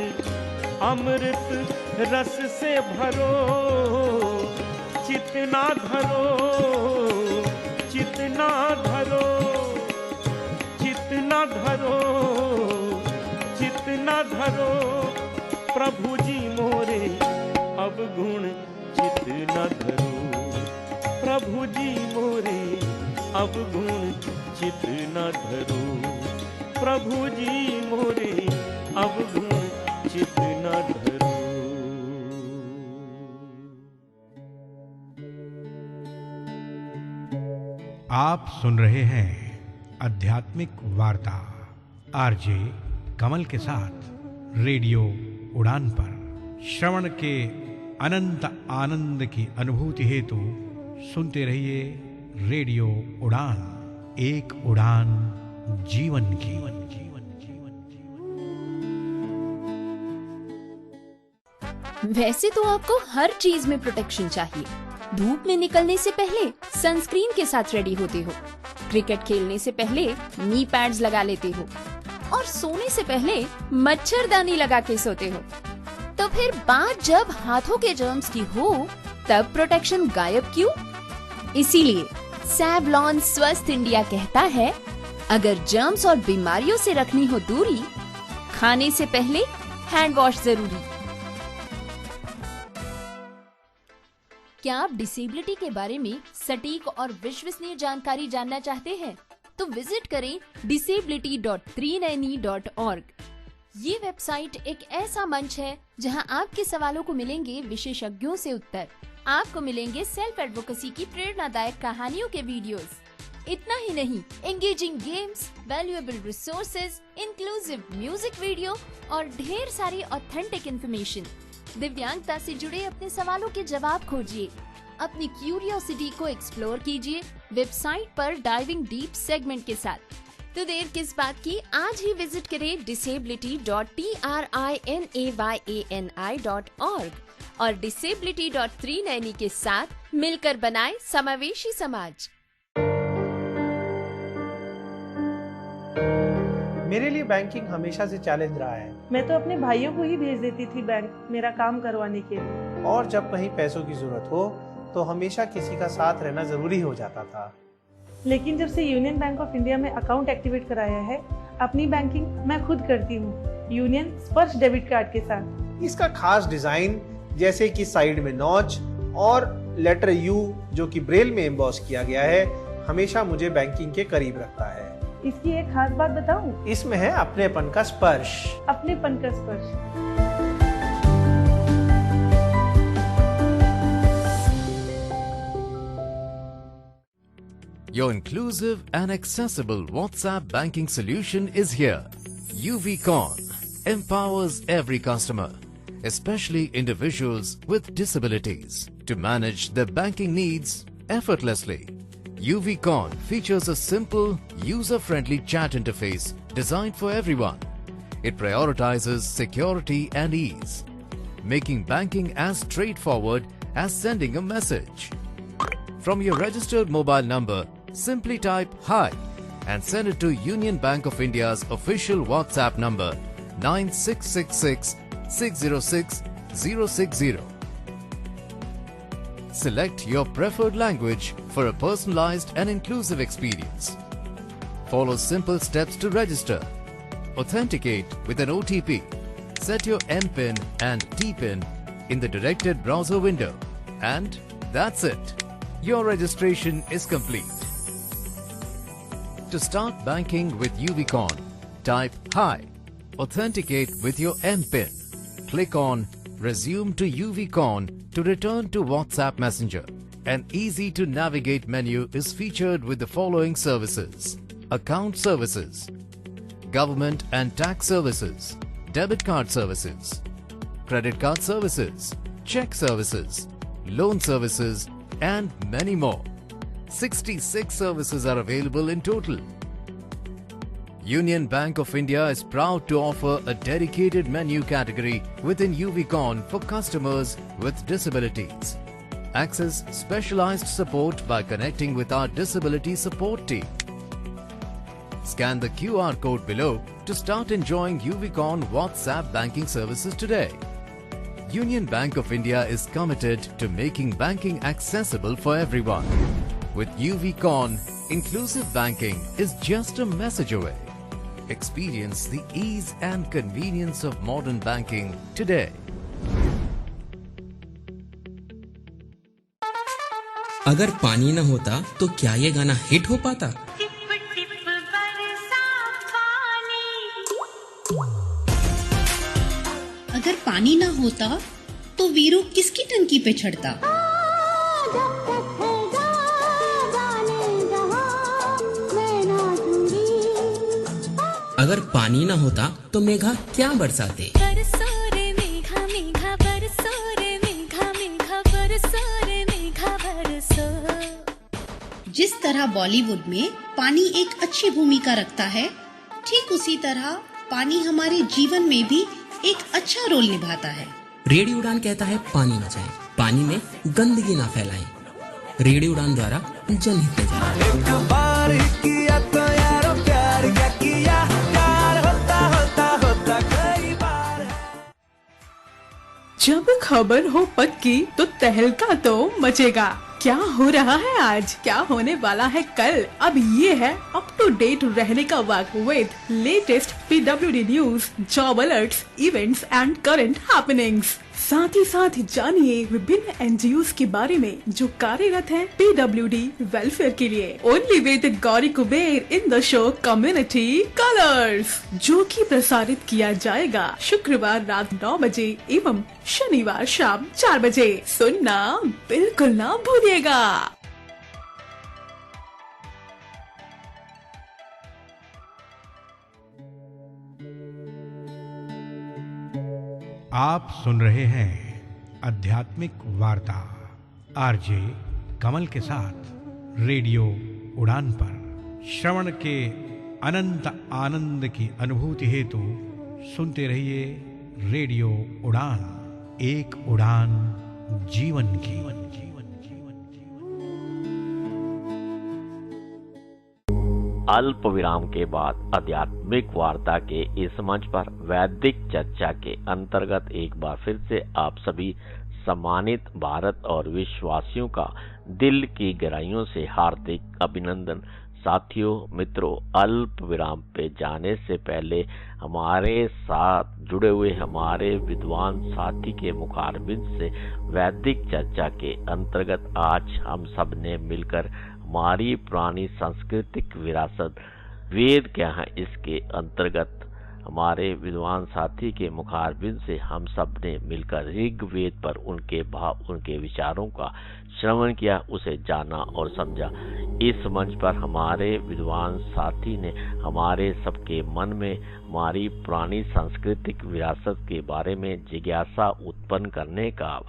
अमृत रस से भरो चितना धरो, चितना धरो, चितना धरो, चितना धरो। प्रभु जी मोरे अवगुण चितना धरो, प्रभु जी मोरे अवगुण चितना धरो। प्रभु जी मोरे अवगुण चितना धरो। आप सुन रहे हैं आध्यात्मिक वार्ता आरजे कमल के साथ रेडियो उड़ान पर। श्रवण के अनंत आनंद की अनुभूति हेतु सुनते रहिए रेडियो उड़ान, एक उड़ान जीवन की। वैसे तो आपको हर चीज में प्रोटेक्शन चाहिए। धूप में निकलने से पहले सनस्क्रीन के साथ रेडी होते हो, क्रिकेट खेलने से पहले नी पैड्स लगा लेते हो और सोने से पहले मच्छरदानी लगा के सोते हो। तो फिर बात जब हाथों के जर्म्स की हो तब प्रोटेक्शन गायब क्यों? इसीलिए सैवलॉन स्वस्थ इंडिया कहता है, अगर जर्म्स और बीमारियों से रखनी हो दूरी, खाने से पहले हैंड वॉश जरूरी। क्या आप डिसेबिलिटी के बारे में सटीक और विश्वसनीय जानकारी जानना चाहते हैं? तो विजिट करें disability.390.org। ये वेबसाइट एक ऐसा मंच है जहां आपके सवालों को मिलेंगे विशेषज्ञों से उत्तर। आपको मिलेंगे सेल्फ एडवोकेसी की प्रेरणादायक कहानियों के वीडियोस। इतना ही नहीं, engaging games, valuable resources, inclusive music video और ढेर सारी ऑथेंटिक इंफॉर्मेशन। दिव्यांगता से जुड़े अपने सवालों के जवाब खोजिए, अपनी क्यूरियोसिटी को एक्सप्लोर कीजिए वेबसाइट पर डाइविंग डीप सेगमेंट के साथ। तो देर किस बात की, आज ही विजिट करें disability.trinayani.org और disability.390 के साथ मिलकर बनाए समावेशी समाज। मेरे लिए बैंकिंग हमेशा से चैलेंज रहा है। मैं तो अपने भाइयों को ही भेज देती थी बैंक मेरा काम करवाने के लिए। और जब कहीं पैसों की जरूरत हो तो हमेशा किसी का साथ रहना जरूरी हो जाता था। लेकिन जब से यूनियन बैंक ऑफ इंडिया में अकाउंट एक्टिवेट कराया है, अपनी बैंकिंग मैं खुद करती हूँ, यूनियन स्पर्श डेबिट कार्ड के साथ। इसका खास डिजाइन, जैसे कि साइड में नॉच और लेटर यू जो कि ब्रेल में एम्बॉस किया गया है, हमेशा मुझे बैंकिंग के करीब रखता है। इसकी एक खास बात बताऊं? इसमें है अपनेपन का स्पर्श। अपनेपन का स्पर्श। Your inclusive and accessible WhatsApp banking solution is here. UVCon empowers every customer, especially individuals with disabilities, to manage their banking needs effortlessly. UVCon features a simple, user-friendly chat interface designed for everyone. It prioritizes security and ease, making banking as straightforward as sending a message. From your registered mobile number, simply type "Hi" and send it to Union Bank of India's official WhatsApp number 9666 606 060. Select your preferred language for a personalized and inclusive experience. Follow simple steps to register. Authenticate with an OTP. Set your MPIN and TPIN in the directed browser window. And that's it. Your registration is complete. To start banking with UVCon, type "Hi", authenticate with your MPIN. Click on Resume to UVCon to return to WhatsApp Messenger. An easy-to-navigate menu is featured with the following services: account services, government and tax services, debit card services, credit card services, check services, loan services, and many more. 66 services are available in total. Union Bank of India is proud to offer a dedicated menu category within UVCon for customers with disabilities. Access specialized support by connecting with our disability support team. Scan the QR code below to start enjoying UVCon WhatsApp banking services today. Union Bank of India is committed to making banking accessible for everyone. With UVCon, inclusive banking is just a message away. Experience the ease and convenience of modern banking today. अगर पानी न होता तो क्या ये गाना hit हो पाता? अगर पानी ना होता तो वीरू किसकी टंकी पे चढ़ता? अगर पानी न होता तो मेघा क्या बरसाते? बरसो रे मेघा मेघा बरसो रे मेघा मेघा बरसो रे मेघा बरसो। जिस तरह बॉलीवुड में पानी एक अच्छी भूमिका रखता है, ठीक उसी तरह पानी हमारे जीवन में भी एक अच्छा रोल निभाता है। रेडियो उड़ान कहता है पानी बचाएं, पानी में गंदगी ना फैलाएं। रेडियो उड़ान द्वारा जनहित में जब खबर हो पक्की तो तहलका तो मचेगा। क्या हो रहा है आज, क्या होने वाला है कल, अब ये है अप टू डेट रहने का वक्त with latest PWD news, job alerts, events and current happenings. साथ ही साथ जानिए विभिन्न NGOs के बारे में जो कार्यरत हैं PWD वेलफेयर के लिए। Only with Gauri Kuber in the show community colours, जो कि प्रसारित किया जाएगा शुक्रवार रात 9 बजे एवं शनिवार शाम 4 बजे। सुनना बिल्कुल ना भूलिएगा। आप सुन रहे हैं आध्यात्मिक वार्ता आरजे कमल के साथ रेडियो उड़ान पर। श्रवण के अनंत आनंद की अनुभूति हेतु सुनते रहिए रेडियो उड़ान, एक उड़ान जीवन की। अल्प विराम के बाद आध्यात्मिक वार्ता के इस मंच पर वैदिक चर्चा के अंतर्गत एक बार फिर से आप सभी सम्मानित भारत और विश्ववासियों का दिल की गहराइयों से हार्दिक अभिनंदन। साथियों, मित्रों, अल्प विराम पे जाने से पहले हमारे साथ जुड़े हुए हमारे विद्वान साथी के मुखारबिन से वैदिक चर्चा के अंतर्गत आज हम सब ने मिलकर हमारी पुरानी सांस्कृतिक विरासत वेद क्या है, इसके अंतर्गत हमारे विद्वान साथी के मुखारबिन से हम सब ने मिलकर ऋग्वेद पर उनके भाव, उनके विचारों का श्रवण किया, उसे जाना और समझा। इस मंच पर हमारे विद्वान साथी ने हमारे सबके मन में हमारी पुरानी सांस्कृतिक विरासत के बारे में जिज्ञासा उत्पन्न करने का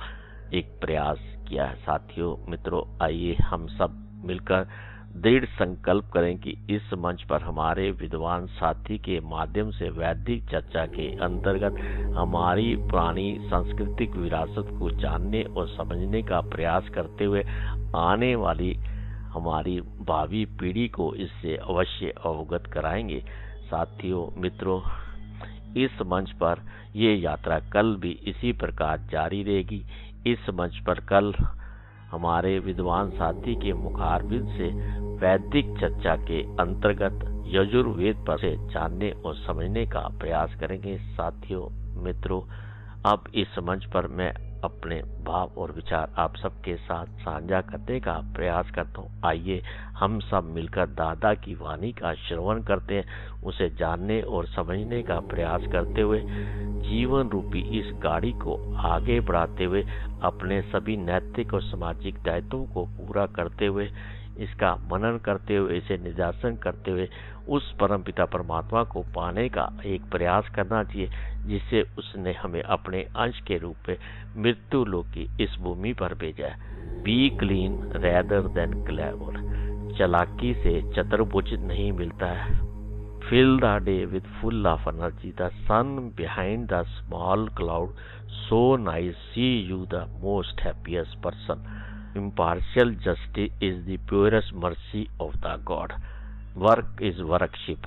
एक प्रयास किया है। साथियों, मित्रों, आइए हम सब मिलकर दृढ़ संकल्प करें कि इस मंच पर हमारे विद्वान साथी के माध्यम से वैदिक चर्चा के अंतर्गत हमारी पुरानी सांस्कृतिक विरासत को जानने और समझने का प्रयास करते हुए आने वाली हमारी भावी पीढ़ी को इससे अवश्य अवगत कराएंगे। साथियों, मित्रों, इस मंच पर ये यात्रा कल भी इसी प्रकार जारी रहेगी। इस मंच पर कल हमारे विद्वान साथी के मुखारबिन से वैदिक चर्चा के अंतर्गत यजुर्वेद पर से जानने और समझने का प्रयास करेंगे। साथियों, मित्रों, अब इस मंच पर मैं अपने भाव और विचार आप सबके साथ साझा करने का प्रयास करता हूँ। आइए हम सब मिलकर दादा की वाणी का श्रवण करते हैं, उसे जानने और समझने का प्रयास करते हुए जीवन रूपी इस गाड़ी को आगे बढ़ाते हुए अपने सभी नैतिक और सामाजिक दायित्वों को पूरा करते हुए, इसका मनन करते हुए, इसे निदर्शन करते हुए उस परमपिता परमात्मा को पाने का एक प्रयास करना चाहिए जिससे उसने हमें अपने अंश के रूप में मृत्यु लोक की इस भूमि पर भेजा है। Be clean rather than clever, चालाकी से चतुर्भुज नहीं मिलता है। Fill the day with full of energy, the sun behind the small cloud, so nice see you the most happiest person. Impartial justice is the purest mercy of the God. Work is worship.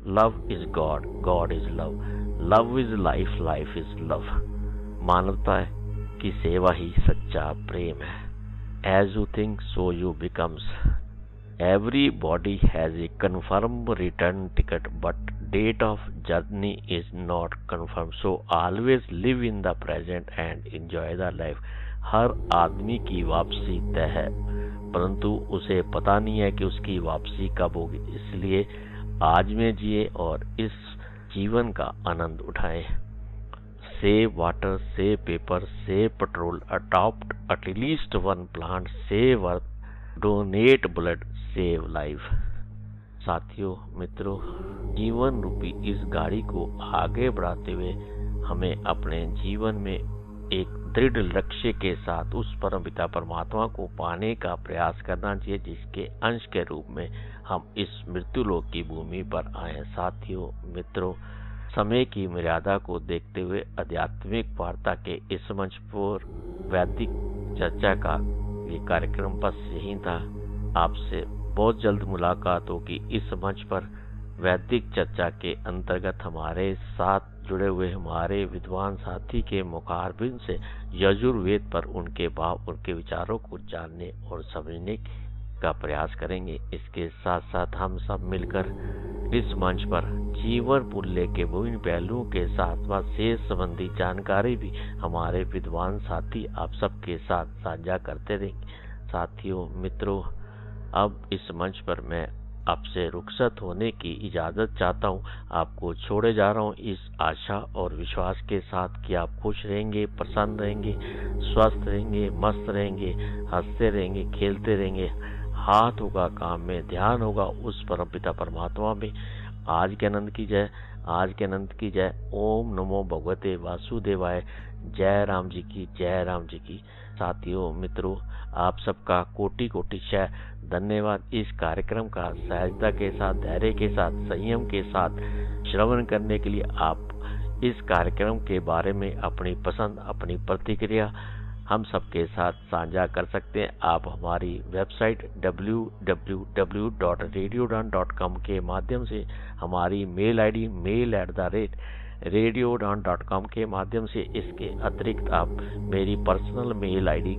Love is God. God is love. Love is life. Life is love. मानवता की सेवा ही सच्चा प्रेम है। As you think, so you becomes. Everybody has a confirmed return ticket, but date of journey is not confirmed. So always live in the present and enjoy the life. हर आदमी की वापसी तय है, परंतु उसे पता नहीं है कि उसकी वापसी कब होगी। इसलिए आज में जिए और इस जीवन का आनंद उठाएं। Save water, save paper, save petrol, adopt at least one plant, save earth, donate blood, save life. साथियों, मित्रों, जीवन रूपी इस गाड़ी को आगे बढ़ाते हुए हमें अपने जीवन में एक दृढ़ लक्ष्य के साथ उस परमपिता परमात्मा को पाने का प्रयास करना चाहिए जिसके अंश के रूप में हम इस मृत्यु लोक की भूमि पर आए। साथियों, मित्रों, समय की मर्यादा को देखते हुए आध्यात्मिक वार्ता के इस मंच पर वैदिक चर्चा का ये कार्यक्रम बस यही था। आपसे बहुत जल्द मुलाकात होगी इस मंच पर वैदिक चर्चा के अंतर्गत हमारे साथ जुड़े हुए हमारे विद्वान साथी के मुखारबिन से यजुर्वेद पर उनके भाव, उनके विचारों को जानने और समझने इसका प्रयास करेंगे। इसके साथ साथ हम सब मिलकर इस मंच पर जीवन मूल्य के विभिन्न पहलुओं के साथ साथ शेष संबंधी जानकारी भी हमारे विद्वान साथी आप सबके साथ साझा करते रहेंगे। साथियों, मित्रों, अब इस मंच पर मैं आपसे रुखसत होने की इजाजत चाहता हूँ। आपको छोड़े जा रहा हूँ इस आशा और विश्वास के साथ कि आप खुश रहेंगे, प्रसन्न रहेंगे, स्वस्थ रहेंगे, मस्त रहेंगे, हंसते रहेंगे, खेलते रहेंगे। हाथ होगा काम में, ध्यान होगा उस परमपिता परमात्मा में। आज के आनंद की जय, आज के आनंद की जय। ओम नमो भगवते वासुदेवाय। जय राम जी की, जय राम जी की। साथियों, मित्रों, आप सबका कोटि कोटि शय धन्यवाद। इस कार्यक्रम का सहजता के साथ, धैर्य के साथ, संयम के साथ श्रवण करने के लिए आप इस कार्यक्रम के बारे में अपनी पसंद, अपनी प्रतिक्रिया हम सबके साथ साझा कर सकते हैं। आप हमारी वेबसाइट www.radioudan.com के माध्यम से, हमारी मेल आईडी mail@radioudan.com के माध्यम से, इसके अतिरिक्त आप मेरी पर्सनल मेल आईडी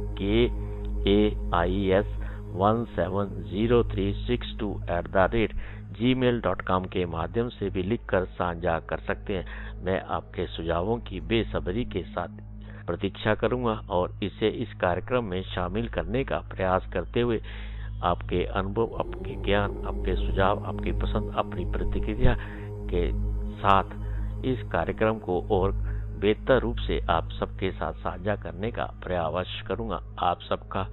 KAIS170362@gmail.com के माध्यम से भी लिखकर साझा कर सकते हैं। मैं आपके सुझावों की बेसब्री के साथ प्रतीक्षा करूंगा और इसे इस कार्यक्रम में शामिल करने का प्रयास करते हुए आपके अनुभव, आपके ज्ञान, आपके सुझाव, आपकी पसंद, अपनी प्रतिक्रिया के साथ इस कार्यक्रम को और बेहतर रूप से आप सबके साथ साझा करने का प्रयास करूंगा। आप सबका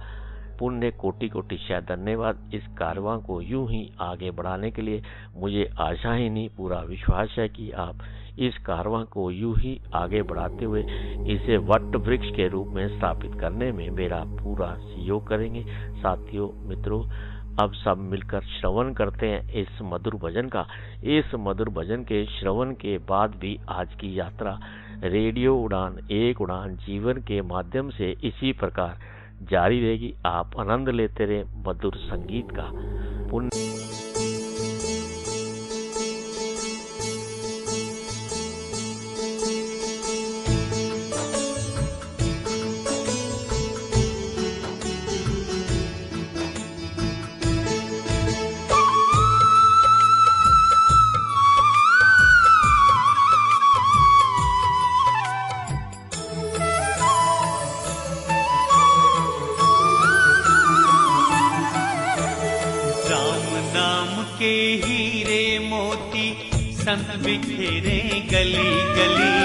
पुण्य कोटि कोटि शय धन्यवाद। इस कारवां को यूं ही आगे बढ़ाने के लिए मुझे आशा ही नहीं, पूरा विश्वास है कि आप इस कारवां को यूं ही आगे बढ़ाते हुए इसे वट वृक्ष के रूप में स्थापित करने में मेरा पूरा सहयोग करेंगे। साथियों, मित्रों, अब सब मिलकर श्रवण करते हैं इस मधुर भजन का। इस मधुर भजन के श्रवण के बाद भी आज की यात्रा रेडियो उड़ान, एक उड़ान जीवन के माध्यम से इसी प्रकार जारी रहेगी। आप आनंद लेते रहे मधुर संगीत का। पुण्य संत बिखेरे गली गली,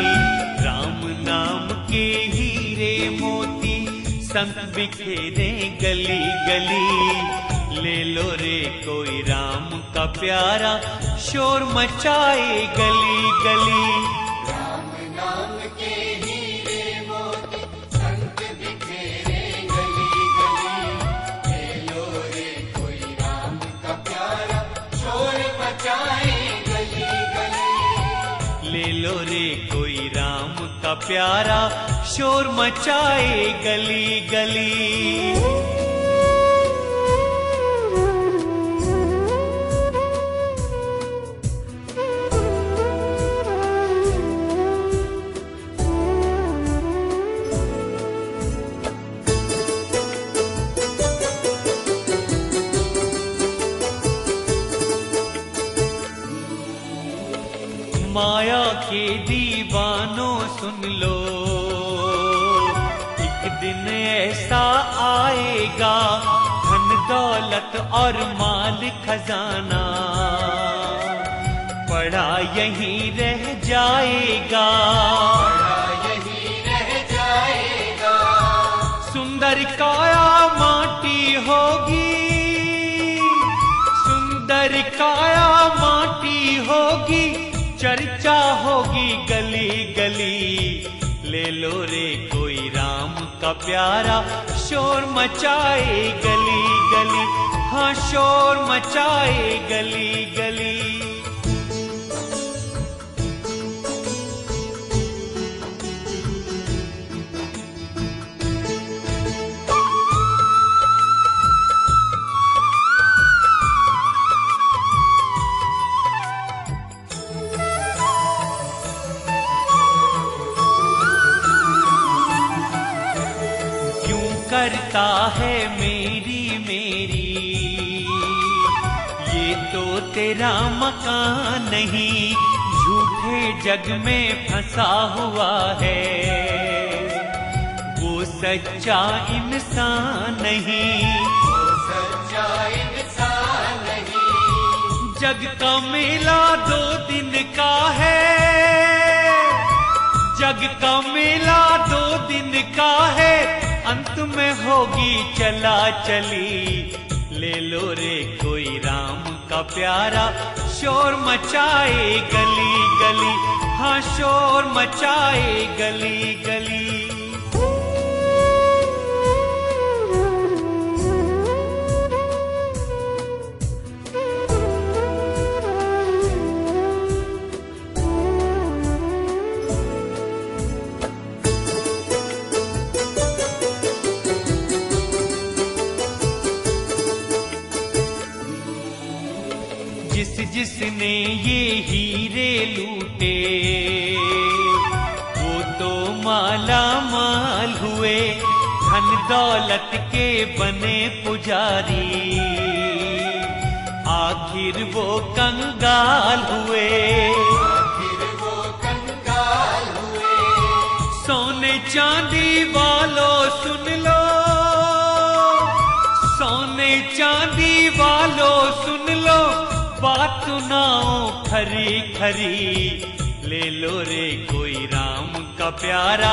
राम नाम के हीरे मोती संत बिखेरे गली गली। ले लो रे कोई राम का प्यारा, शोर मचाए गली गली। राम नाम के हीरे मोती संत बिखेरे गली गली। ले लो रे कोई राम का प्यारा, शोर मचाए ले लो रे कोई राम का प्यारा, शोर मचाए गली गली। माया के दीवानों सुन लो, एक दिन ऐसा आएगा, धन दौलत और माल खजाना पड़ा यहीं रह जाएगा, यहीं रह जाएगा। सुंदर काया माटी होगी, सुंदर काया माटी होगी, चर्चा होगी गली गली। ले लो रे कोई राम का प्यारा, शोर मचाए गली गली। हाँ, शोर मचाए गली गली। करता है मेरी मेरी तेरा मकान नहीं, झूठे जग में फंसा हुआ है। वो सच्चा इंसान नहीं, वो सच्चा इंसान नहीं। जग का मेला 2 दिन का है, जग का मेला 2 दिन का है, अंत में होगी चला चली। ले लो रे कोई राम का प्यारा, शोर मचाए गली गली, हाँ शोर मचाए गली गली। जिसने ये हीरे लूटे वो तो माला माल हुए, धन दौलत के बने पुजारी, आखिर वो कंगाल हुए, आखिर वो कंगाल हुए। सोने चांदी वालों सुन लो, सोने चांदी वालों सुन लो, बात सुनाओ खरी खरी। ले लो रे कोई राम का प्यारा,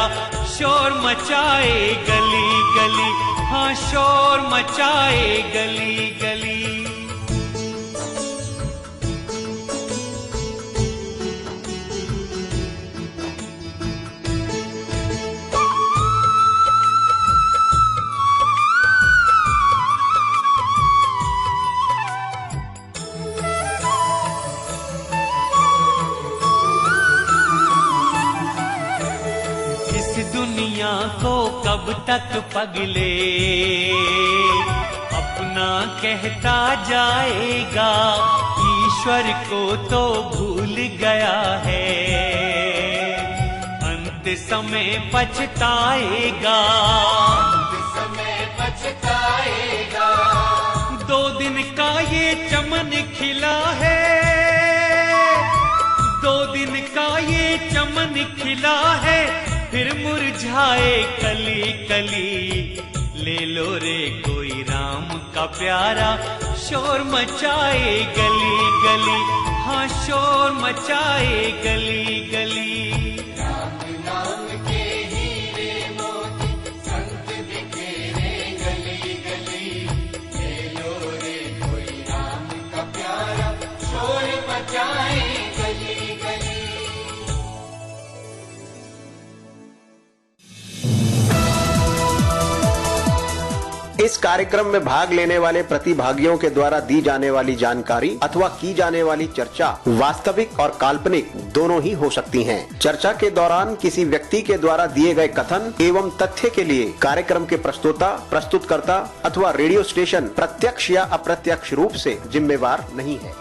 शोर मचाए गली गली, हाँ शोर मचाए गली गली। दुनिया को कब तक पगले अपना कहता जाएगा, ईश्वर को तो भूल गया है, अंत समय पछताएगा, अंत समय पछताएगा। 2 दिन का ये चमन खिला है, 2 दिन का ये चमन खिला है, फिर मुरझाए कली कली। ले लो रे कोई राम का प्यारा, शोर मचाए गली गली, हाँ शोर मचाए गली गली। राम नाम के हीरे मोती संत बिखेरे गली गली। ले लो रे कोई राम का प्यारा, शोर मचाए गली गली। इस कार्यक्रम में भाग लेने वाले प्रतिभागियों के द्वारा दी जाने वाली जानकारी अथवा की जाने वाली चर्चा वास्तविक और काल्पनिक दोनों ही हो सकती हैं। चर्चा के दौरान किसी व्यक्ति के द्वारा दिए गए कथन एवं तथ्य के लिए कार्यक्रम के प्रस्तोता, प्रस्तुतकर्ता अथवा रेडियो स्टेशन प्रत्यक्ष या अप्रत्यक्ष रूप से जिम्मेवार नहीं है।